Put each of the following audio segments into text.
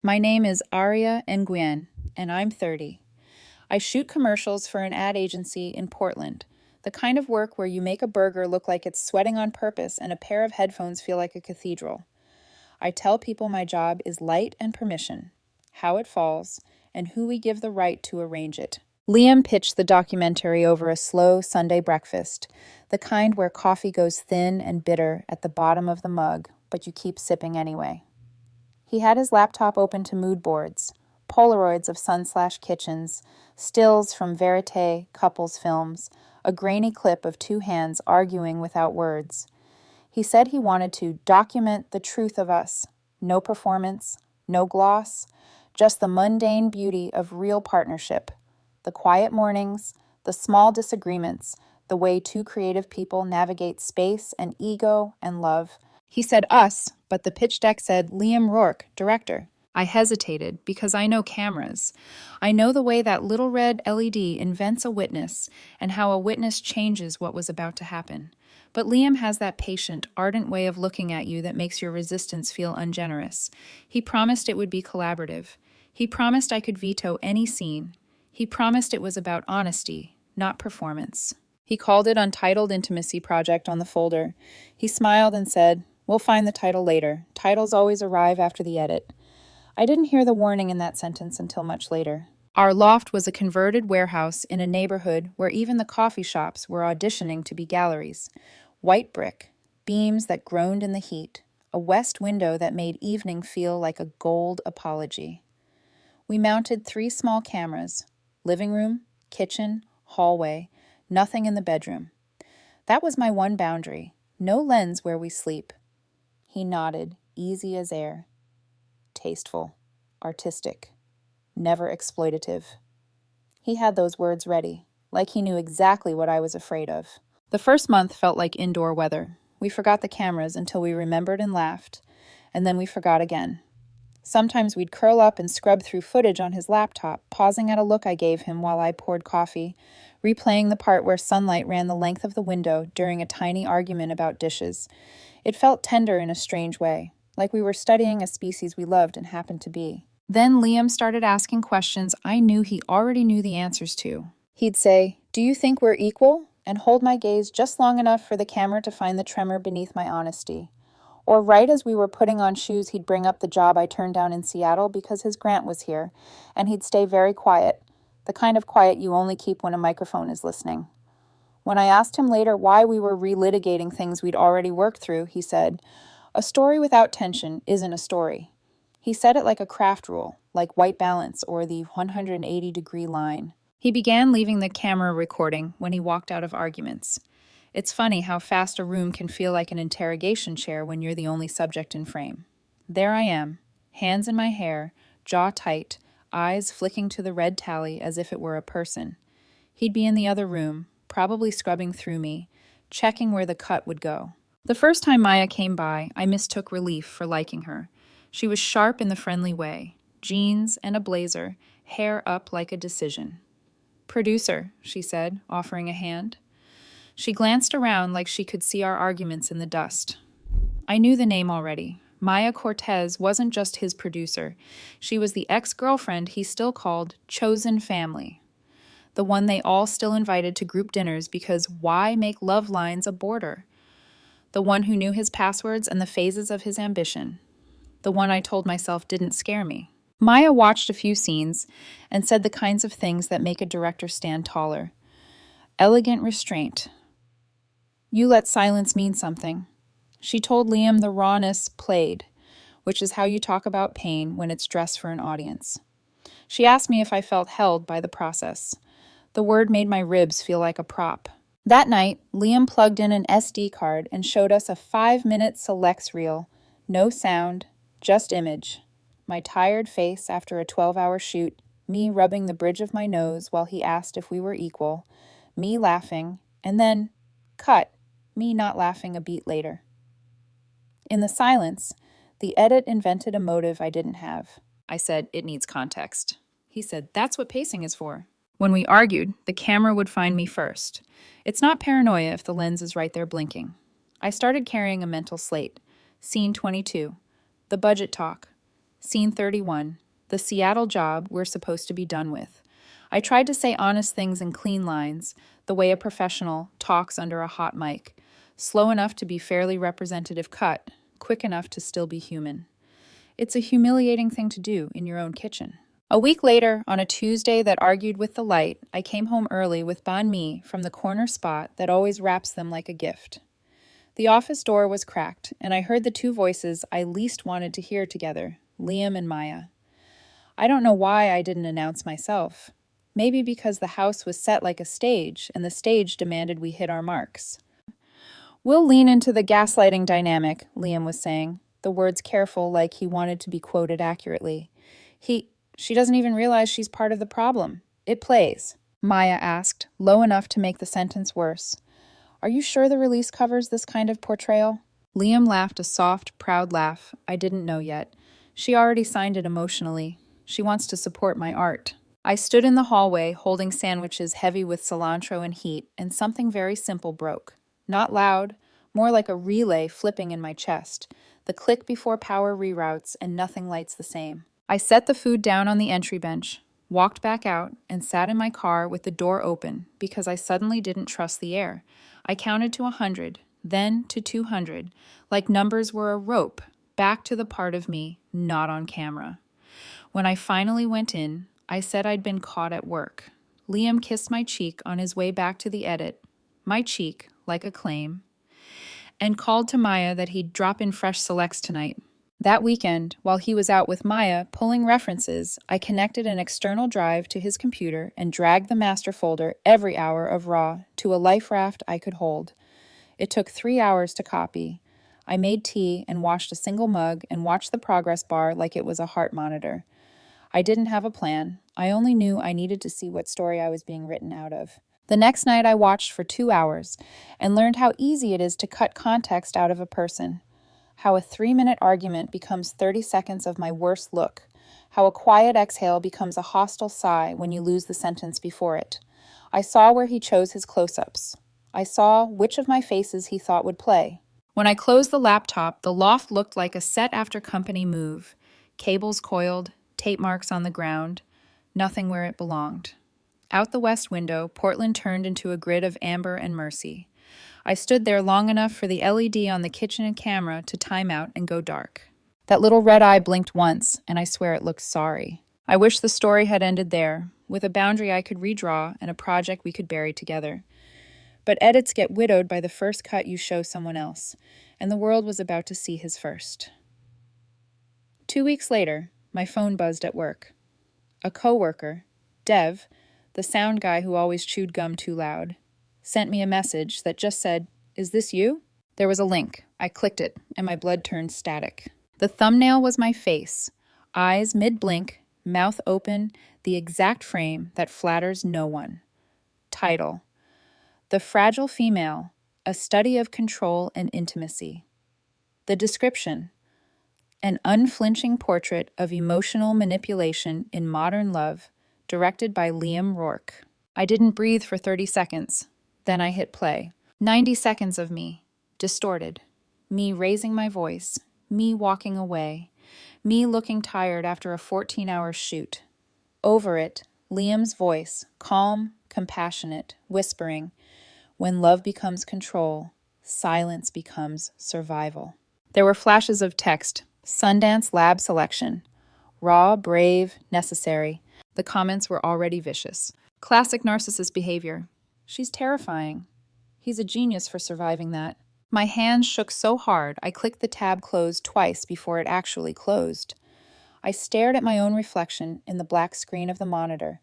My name is Aria Nguyen, and I'm 30. I shoot commercials for an ad agency in Portland, the kind of work where you make a burger look like it's sweating on purpose and a pair of headphones feel like a cathedral. I tell people my job is light and permission, how it falls, and who we give the right to arrange it. Liam pitched the documentary over a slow Sunday breakfast, the kind where coffee goes thin and bitter at the bottom of the mug, but you keep sipping anyway. He had his laptop open to mood boards, Polaroids of sun/kitchens, stills from verite couples films, a grainy clip of two hands arguing without words. He said he wanted to document the truth of us. No performance, no gloss, just the mundane beauty of real partnership. The quiet mornings, the small disagreements, the way two creative people navigate space and ego and love. He said us, but the pitch deck said Liam Rourke, director. I hesitated because I know cameras. I know the way that little red LED invents a witness and how a witness changes what was about to happen. But Liam has that patient, ardent way of looking at you that makes your resistance feel ungenerous. He promised it would be collaborative. He promised I could veto any scene. He promised it was about honesty, not performance. He called it Untitled Intimacy Project on the folder. He smiled and said, "We'll find the title later. Titles always arrive after the edit." I didn't hear the warning in that sentence until much later. Our loft was a converted warehouse in a neighborhood where even the coffee shops were auditioning to be galleries. White brick, beams that groaned in the heat, a west window that made evening feel like a gold apology. We mounted 3 small cameras: living room, kitchen, hallway, nothing in the bedroom. That was my one boundary: no lens where we sleep. He nodded, easy as air. Tasteful, artistic, never exploitative. He had those words ready, like he knew exactly what I was afraid of. The first month felt like indoor weather. We forgot the cameras until we remembered and laughed, and then we forgot again. Sometimes we'd curl up and scrub through footage on his laptop, pausing at a look I gave him while I poured coffee, replaying the part where sunlight ran the length of the window during a tiny argument about dishes. It felt tender in a strange way, like we were studying a species we loved and happened to be. Then Liam started asking questions I knew he already knew the answers to. He'd say, "Do you think we're equal?" and hold my gaze just long enough for the camera to find the tremor beneath my honesty. Or right as we were putting on shoes, he'd bring up the job I turned down in Seattle because his grant was here, and he'd stay very quiet, the kind of quiet you only keep when a microphone is listening. When I asked him later why we were relitigating things we'd already worked through, he said, "A story without tension isn't a story." He said it like a craft rule, like white balance or the 180-degree line. He began leaving the camera recording when he walked out of arguments. It's funny how fast a room can feel like an interrogation chair when you're the only subject in frame. There I am, hands in my hair, jaw tight, eyes flicking to the red tally as if it were a person. He'd be in the other room, probably scrubbing through me, checking where the cut would go. The first time Maya came by, I mistook relief for liking her. She was sharp in the friendly way, jeans and a blazer, hair up like a decision. "Producer," she said, offering a hand. She glanced around like she could see our arguments in the dust. I knew the name already. Maya Cortez wasn't just his producer. She was the ex-girlfriend he still called chosen family. The one they all still invited to group dinners because why make love lines a border? The one who knew his passwords and the phases of his ambition. The one I told myself didn't scare me. Maya watched a few scenes and said the kinds of things that make a director stand taller. Elegant restraint. You let silence mean something. She told Liam the rawness played, which is how you talk about pain when it's dressed for an audience. She asked me if I felt held by the process. The word made my ribs feel like a prop. That night, Liam plugged in an SD card and showed us a 5-minute selects reel. No sound, just image. My tired face after a 12-hour shoot, me rubbing the bridge of my nose while he asked if we were equal, me laughing, and then, cut, me not laughing a beat later. In the silence, the edit invented a motive I didn't have. I said, "It needs context." He said, "That's what pacing is for." When we argued, the camera would find me first. It's not paranoia if the lens is right there blinking. I started carrying a mental slate. Scene 22. The budget talk. Scene 31. The Seattle job we're supposed to be done with. I tried to say honest things in clean lines, the way a professional talks under a hot mic. Slow enough to be fairly representative cut, quick enough to still be human. It's a humiliating thing to do in your own kitchen. A week later, on a Tuesday that argued with the light, I came home early with banh mi from the corner spot that always wraps them like a gift. The office door was cracked, and I heard the two voices I least wanted to hear together, Liam and Maya. I don't know why I didn't announce myself. Maybe because the house was set like a stage, and the stage demanded we hit our marks. We'll lean into the gaslighting dynamic, Liam was saying, the words careful like he wanted to be quoted accurately. She doesn't even realize she's part of the problem. It plays. Maya asked, low enough to make the sentence worse. Are you sure the release covers this kind of portrayal? Liam laughed a soft, proud laugh I didn't know yet. She already signed it emotionally. She wants to support my art. I stood in the hallway, holding sandwiches heavy with cilantro and heat, and something very simple broke. Not loud, more like a relay flipping in my chest. The click before power reroutes, and nothing lights the same. I set the food down on the entry bench, walked back out, and sat in my car with the door open because I suddenly didn't trust the air. I counted to 100, then to 200, like numbers were a rope, back to the part of me not on camera. When I finally went in, I said I'd been caught at work. Liam kissed my cheek on his way back to the edit, my cheek, like a claim, and called to Maya that he'd drop in fresh selects tonight. That weekend, while he was out with Maya pulling references, I connected an external drive to his computer and dragged the master folder every hour of RAW to a life raft I could hold. It took 3 hours to copy. I made tea and washed a single mug and watched the progress bar like it was a heart monitor. I didn't have a plan. I only knew I needed to see what story I was being written out of. The next night I watched for 2 hours and learned how easy it is to cut context out of a person. How a 3-minute argument becomes 30 seconds of my worst look. How a quiet exhale becomes a hostile sigh when you lose the sentence before it. I saw where he chose his close-ups. I saw which of my faces he thought would play. When I closed the laptop, the loft looked like a set after company move. Cables coiled, tape marks on the ground, nothing where it belonged. Out the west window, Portland turned into a grid of amber and mercy. I stood there long enough for the LED on the kitchen camera to time out and go dark. That little red eye blinked once, and I swear it looked sorry. I wish the story had ended there, with a boundary I could redraw and a project we could bury together. But edits get widowed by the first cut you show someone else, and the world was about to see his first. 2 weeks later, my phone buzzed at work. A coworker, Dev, the sound guy who always chewed gum too loud, sent me a message that just said, "Is this you?" There was a link. I clicked it, and my blood turned static. The thumbnail was my face, eyes mid-blink, mouth open, the exact frame that flatters no one. Title: The Fragile Female, a Study of Control and Intimacy. The description: An unflinching portrait of emotional manipulation in modern love, directed by Liam Rourke. I didn't breathe for 30 seconds. Then I hit play. 90 seconds of me, distorted. Me raising my voice. Me walking away. Me looking tired after a 14-hour shoot. Over it, Liam's voice, calm, compassionate, whispering, "When love becomes control, silence becomes survival." There were flashes of text. Sundance lab selection. Raw, brave, necessary. The comments were already vicious. Classic narcissist behavior. She's terrifying. He's a genius for surviving that. My hands shook so hard I clicked the tab close twice before it actually closed. I stared at my own reflection in the black screen of the monitor.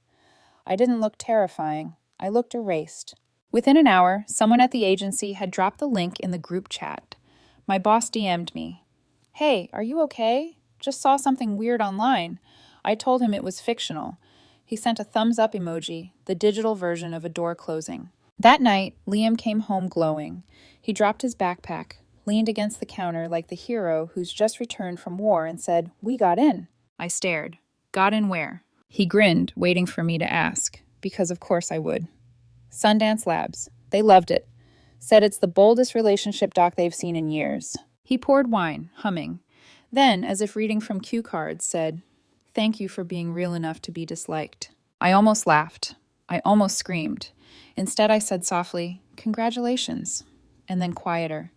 I didn't look terrifying. I looked erased. Within an hour, someone at the agency had dropped the link in the group chat. My boss DM'd me. "Hey, are you okay? Just saw something weird online." I told him it was fictional. He sent a thumbs up emoji, the digital version of a door closing. That night, Liam came home glowing. He dropped his backpack, leaned against the counter like the hero who's just returned from war and said, "We got in." I stared. "Got in where?" He grinned, waiting for me to ask, because of course I would. Sundance Labs. They loved it. Said it's the boldest relationship doc they've seen in years. He poured wine, humming. Then, as if reading from cue cards, said, "Thank you for being real enough to be disliked." I almost laughed. I almost screamed. Instead, I said softly, "Congratulations," and then quieter,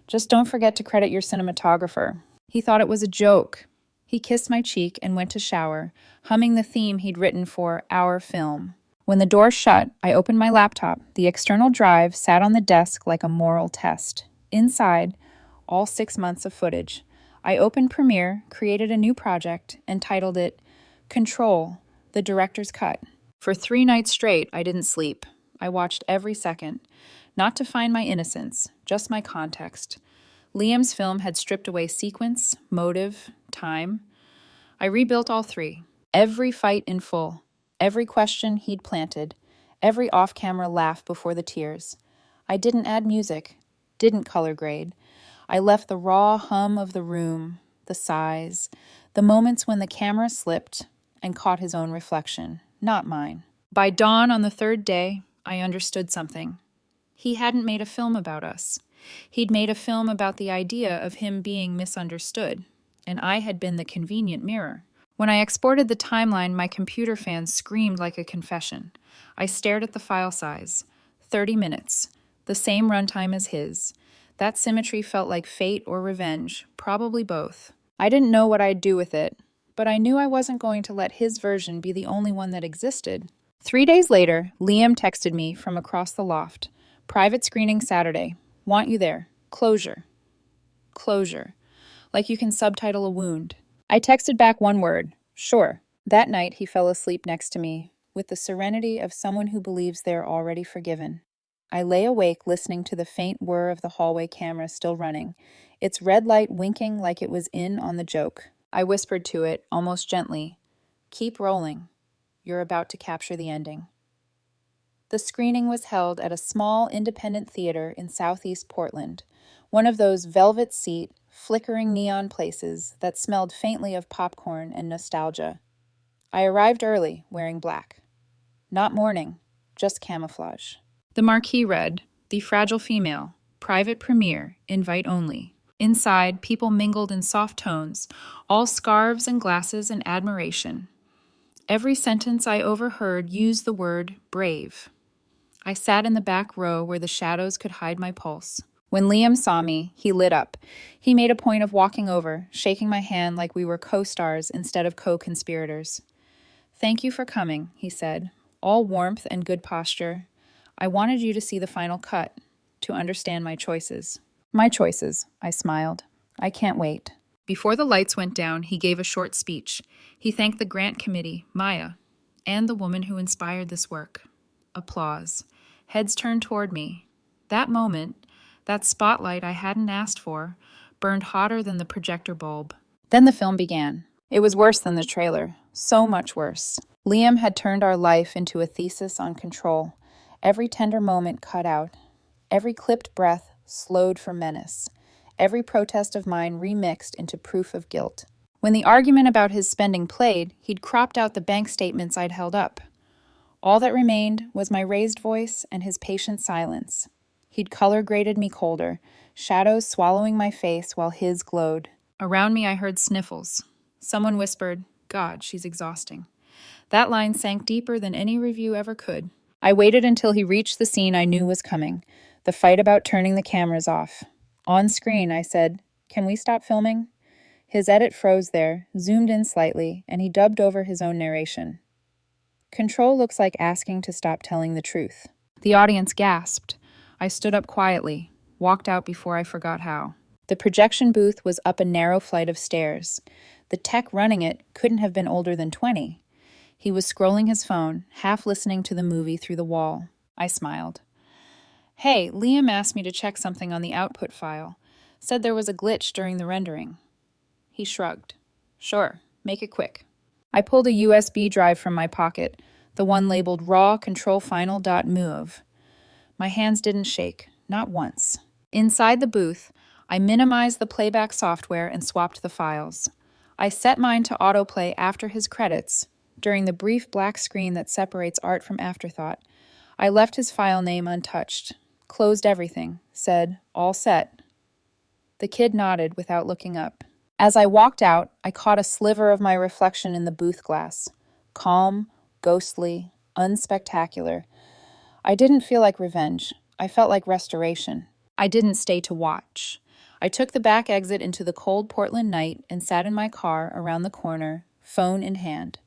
"Just don't forget to credit your cinematographer." He thought it was a joke. He kissed my cheek and went to shower, humming the theme he'd written for our film. When the door shut, I opened my laptop. The external drive sat on the desk like a moral test. Inside, all 6 months of footage. I opened Premiere, created a new project, and titled it Control, the Director's Cut. For 3 nights straight, I didn't sleep. I watched every second, not to find my innocence, just my context. Liam's film had stripped away sequence, motive, time. I rebuilt all 3. Every fight in full, every question he'd planted, every off-camera laugh before the tears. I didn't add music, didn't color grade. I left the raw hum of the room, the sighs, the moments when the camera slipped and caught his own reflection, not mine. By dawn on the 3rd day, I understood something. He hadn't made a film about us. He'd made a film about the idea of him being misunderstood, and I had been the convenient mirror. When I exported the timeline, my computer fan screamed like a confession. I stared at the file size. 30 minutes. The same runtime as his. That symmetry felt like fate or revenge, probably both. I didn't know what I'd do with it, but I knew I wasn't going to let his version be the only one that existed. 3 days later, Liam texted me from across the loft. "Private screening Saturday. Want you there. Closure." Closure. Like you can subtitle a wound. I texted back one word, "Sure." That night, he fell asleep next to me, with the serenity of someone who believes they're already forgiven. I lay awake listening to the faint whir of the hallway camera still running, its red light winking like it was in on the joke. I whispered to it, almost gently, "Keep rolling. You're about to capture the ending." The screening was held at a small independent theater in southeast Portland, one of those velvet seat, flickering neon places that smelled faintly of popcorn and nostalgia. I arrived early, wearing black. Not mourning, just camouflage. The marquee read, "The Fragile Female, Private Premiere, Invite Only." Inside, people mingled in soft tones, all scarves and glasses and admiration. Every sentence I overheard used the word brave. I sat in the back row where the shadows could hide my pulse. When Liam saw me, he lit up. He made a point of walking over, shaking my hand like we were co-stars instead of co-conspirators. "Thank you for coming," he said, all warmth and good posture. "I wanted you to see the final cut, to understand my choices." "My choices," I smiled. "I can't wait." Before the lights went down, he gave a short speech. He thanked the grant committee, Maya, and the woman who inspired this work. Applause. Heads turned toward me. That moment, that spotlight I hadn't asked for, burned hotter than the projector bulb. Then the film began. It was worse than the trailer. So much worse. Liam had turned our life into a thesis on control. Every tender moment cut out. Every clipped breath slowed for menace. Every protest of mine remixed into proof of guilt. When the argument about his spending played, he'd cropped out the bank statements I'd held up. All that remained was my raised voice and his patient silence. He'd color-graded me colder, shadows swallowing my face while his glowed. Around me I heard sniffles. Someone whispered, "God, she's exhausting." That line sank deeper than any review ever could. I waited until he reached the scene I knew was coming, the fight about turning the cameras off. On screen, I said, "Can we stop filming?" His edit froze there, zoomed in slightly, and he dubbed over his own narration. "Control looks like asking to stop telling the truth." The audience gasped. I stood up quietly, walked out before I forgot how. The projection booth was up a narrow flight of stairs. The tech running it couldn't have been older than 20. He was scrolling his phone, half listening to the movie through the wall. I smiled. "Hey, Liam asked me to check something on the output file. Said there was a glitch during the rendering." He shrugged. "Sure, make it quick." I pulled a USB drive from my pocket, the one labeled raw controlfinal.mov. My hands didn't shake, not once. Inside the booth, I minimized the playback software and swapped the files. I set mine to autoplay after his credits, during the brief black screen that separates art from afterthought. I left his file name untouched, closed everything, said, "All set." The kid nodded without looking up. As I walked out, I caught a sliver of my reflection in the booth glass. Calm, ghostly, unspectacular. I didn't feel like revenge. I felt like restoration. I didn't stay to watch. I took the back exit into the cold Portland night and sat in my car around the corner, phone in hand.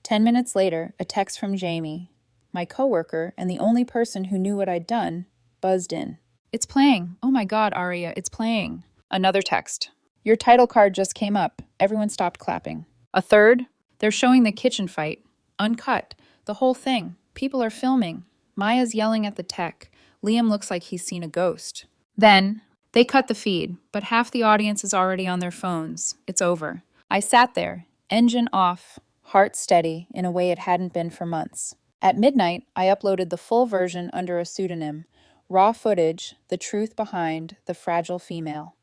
10 minutes later, a text from Jamie, my coworker and the only person who knew what I'd done, buzzed in. "It's playing. Oh my God, Aria, it's playing." Another text. "Your title card just came up." Everyone stopped clapping. A third. "They're showing the kitchen fight. Uncut. The whole thing. People are filming. Maya's yelling at the tech. Liam looks like he's seen a ghost." Then, they cut the feed, but half the audience is already on their phones. It's over. I sat there, engine off, heart steady in a way it hadn't been for months. At midnight, I uploaded the full version under a pseudonym. Raw footage, the truth behind the fragile female.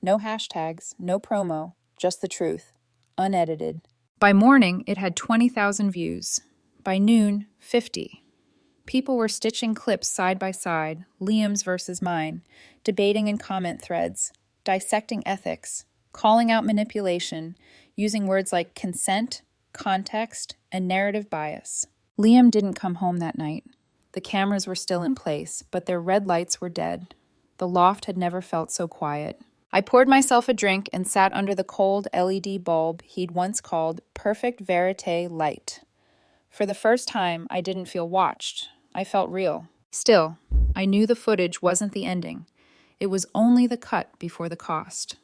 No hashtags, no promo, just the truth. Unedited. By morning, it had 20,000 views. By noon, 50. People were stitching clips side by side, Liam's versus mine, debating in comment threads, dissecting ethics, calling out manipulation, using words like consent, context, and narrative bias. Liam didn't come home that night. The cameras were still in place, but their red lights were dead. The loft had never felt so quiet. I poured myself a drink and sat under the cold LED bulb he'd once called Perfect Verite Light. For the first time, I didn't feel watched. I felt real. Still, I knew the footage wasn't the ending. It was only the cut before the cost.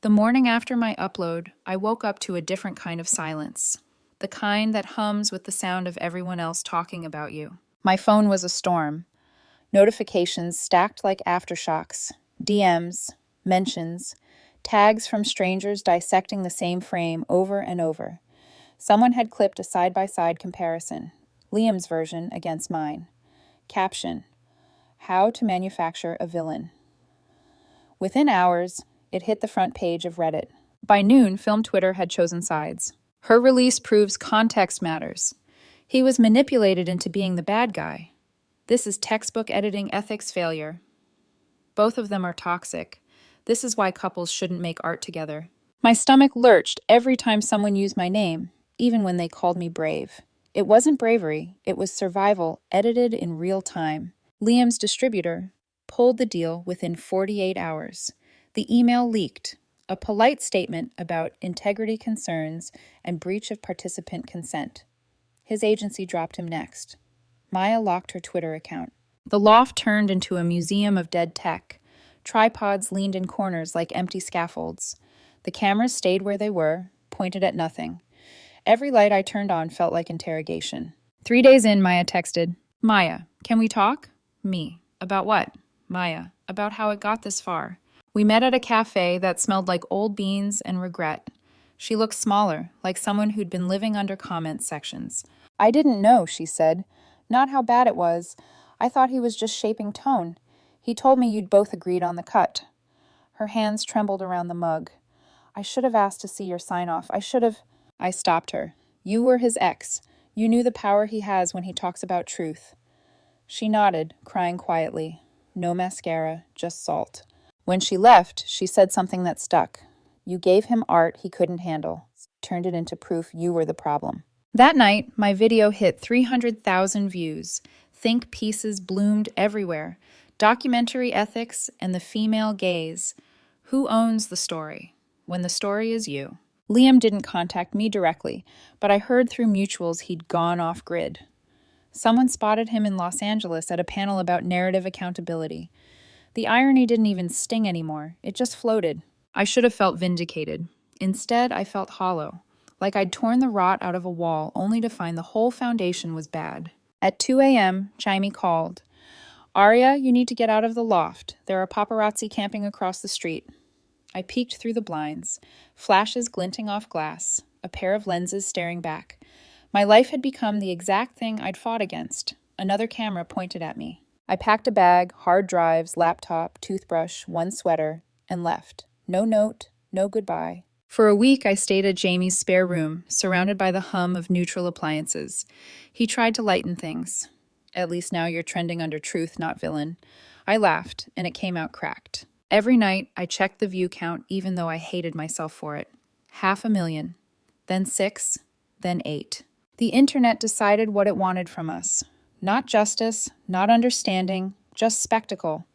The morning after my upload, I woke up to a different kind of silence. The kind that hums with the sound of everyone else talking about you. My phone was a storm. Notifications stacked like aftershocks. DMs, mentions, tags from strangers dissecting the same frame over and over. Someone had clipped a side-by-side comparison. Liam's version against mine. Caption: How to manufacture a villain. Within hours, it hit the front page of Reddit. By noon, Film Twitter had chosen sides. Her release proves context matters. He was manipulated into being the bad guy. This is textbook editing ethics failure. Both of them are toxic. This is why couples shouldn't make art together. My stomach lurched every time someone used my name, even when they called me brave. It wasn't bravery, it was survival edited in real time. Liam's distributor pulled the deal within 48 hours. The email leaked, a polite statement about integrity concerns and breach of participant consent. His agency dropped him next. Maya locked her Twitter account. The loft turned into a museum of dead tech. Tripods leaned in corners like empty scaffolds. The cameras stayed where they were, pointed at nothing. Every light I turned on felt like interrogation. 3 days in, Maya texted, "Maya, can we talk?" Me. "About what?" Maya. "About how it got this far." We met at a cafe that smelled like old beans and regret. She looked smaller, like someone who'd been living under comment sections. "I didn't know," she said. "Not how bad it was. I thought he was just shaping tone. He told me you'd both agreed on the cut." Her hands trembled around the mug. "I should have asked to see your sign-off. I stopped her. "You were his ex. You knew the power he has when he talks about truth." She nodded, crying quietly. No mascara, just salt. When she left, she said something that stuck. "You gave him art he couldn't handle. Turned it into proof you were the problem." That night, my video hit 300,000 views. Think pieces bloomed everywhere. Documentary ethics and the female gaze. Who owns the story? When the story is you. Liam didn't contact me directly, but I heard through mutuals he'd gone off-grid. Someone spotted him in Los Angeles at a panel about narrative accountability. The irony didn't even sting anymore. It just floated. I should have felt vindicated. Instead, I felt hollow, like I'd torn the rot out of a wall only to find the whole foundation was bad. At 2 a.m., Chimey called. "Aria, you need to get out of the loft. There are paparazzi camping across the street." I peeked through the blinds, flashes glinting off glass, a pair of lenses staring back. My life had become the exact thing I'd fought against. Another camera pointed at me. I packed a bag, hard drives, laptop, toothbrush, one sweater, and left. No note, no goodbye. For a week, I stayed at Jamie's spare room, surrounded by the hum of neutral appliances. He tried to lighten things. "At least now you're trending under truth, not villain." I laughed, and it came out cracked. Every night, I checked the view count even though I hated myself for it. 500,000, then 6, then 8. The internet decided what it wanted from us. Not justice, not understanding, just spectacle.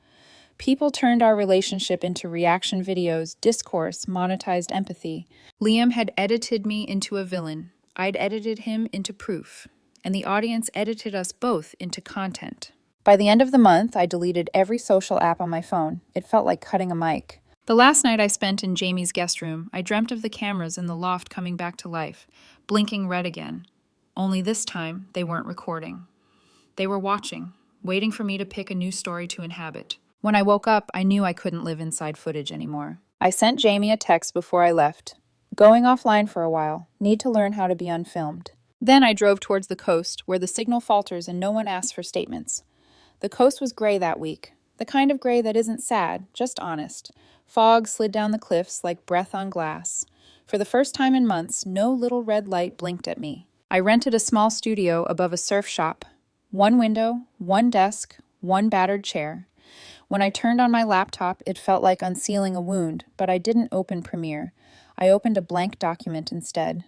People turned our relationship into reaction videos, discourse, monetized empathy. Liam had edited me into a villain. I'd edited him into proof. And the audience edited us both into content. By the end of the month, I deleted every social app on my phone. It felt like cutting a mic. The last night I spent in Jamie's guest room, I dreamt of the cameras in the loft coming back to life, blinking red again. Only this time, they weren't recording. They were watching, waiting for me to pick a new story to inhabit. When I woke up, I knew I couldn't live inside footage anymore. I sent Jamie a text before I left. Going offline for a while. Need to learn how to be unfilmed. Then I drove towards the coast, where the signal falters and no one asks for statements. The coast was gray that week. The kind of gray that isn't sad, just honest. Fog slid down the cliffs like breath on glass. For the first time in months, no little red light blinked at me. I rented a small studio above a surf shop. One window, one desk, one battered chair. When I turned on my laptop, it felt like unsealing a wound, but I didn't open Premiere. I opened a blank document instead.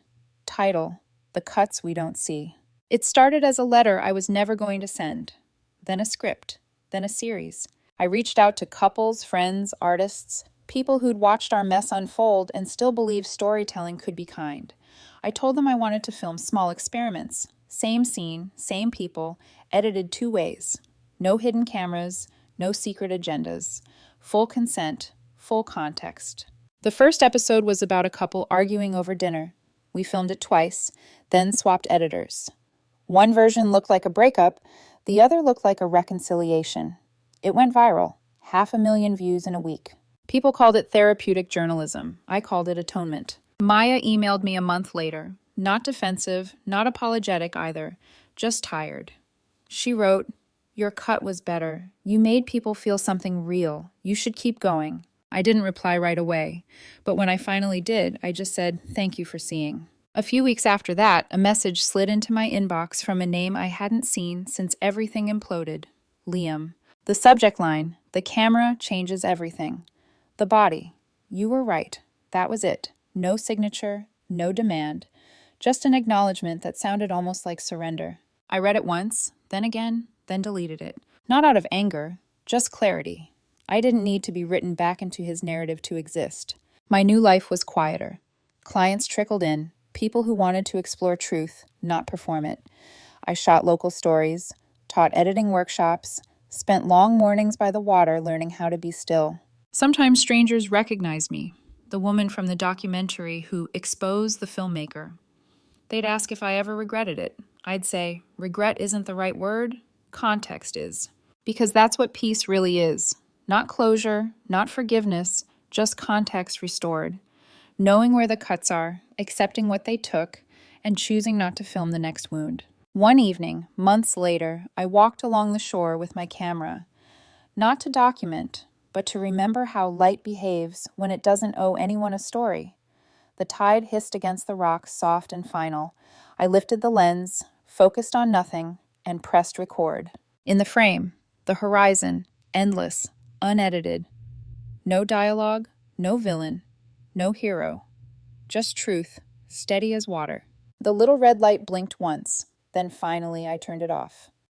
Title: The Cuts We Don't See. It started as a letter I was never going to send, then a script, then a series. I reached out to couples, friends, artists, people who'd watched our mess unfold and still believed storytelling could be kind. I told them I wanted to film small experiments. Same scene, same people, edited 2 ways. No hidden cameras, no secret agendas. Full consent, full context. The first episode was about a couple arguing over dinner. We filmed it twice, then swapped editors. One version looked like a breakup, the other looked like a reconciliation. It went viral, 500,000 views in a week. People called it therapeutic journalism. I called it atonement. Maya emailed me a month later. Not defensive, not apologetic either, just tired. She wrote, "Your cut was better. You made people feel something real. You should keep going." I didn't reply right away, but when I finally did, I just said, "Thank you for seeing." A few weeks after that, a message slid into my inbox from a name I hadn't seen since everything imploded. Liam. The subject line: "The camera changes everything." The body: "You were right. That was it. No signature, no demand. Just an acknowledgement that sounded almost like surrender." I read it once, then again, then deleted it. Not out of anger, just clarity. I didn't need to be written back into his narrative to exist. My new life was quieter. Clients trickled in, people who wanted to explore truth, not perform it. I shot local stories, taught editing workshops, spent long mornings by the water learning how to be still. Sometimes strangers recognize me, the woman from the documentary who exposed the filmmaker. They'd ask if I ever regretted it. I'd say, regret isn't the right word, context is. Because that's what peace really is. Not closure, not forgiveness, just context restored. Knowing where the cuts are, accepting what they took, and choosing not to film the next wound. One evening, months later, I walked along the shore with my camera. Not to document, but to remember how light behaves when it doesn't owe anyone a story. The tide hissed against the rocks, soft and final. I lifted the lens, focused on nothing, and pressed record. In the frame, the horizon, endless, unedited. No dialogue, no villain, no hero. Just truth, steady as water. The little red light blinked once, then finally I turned it off.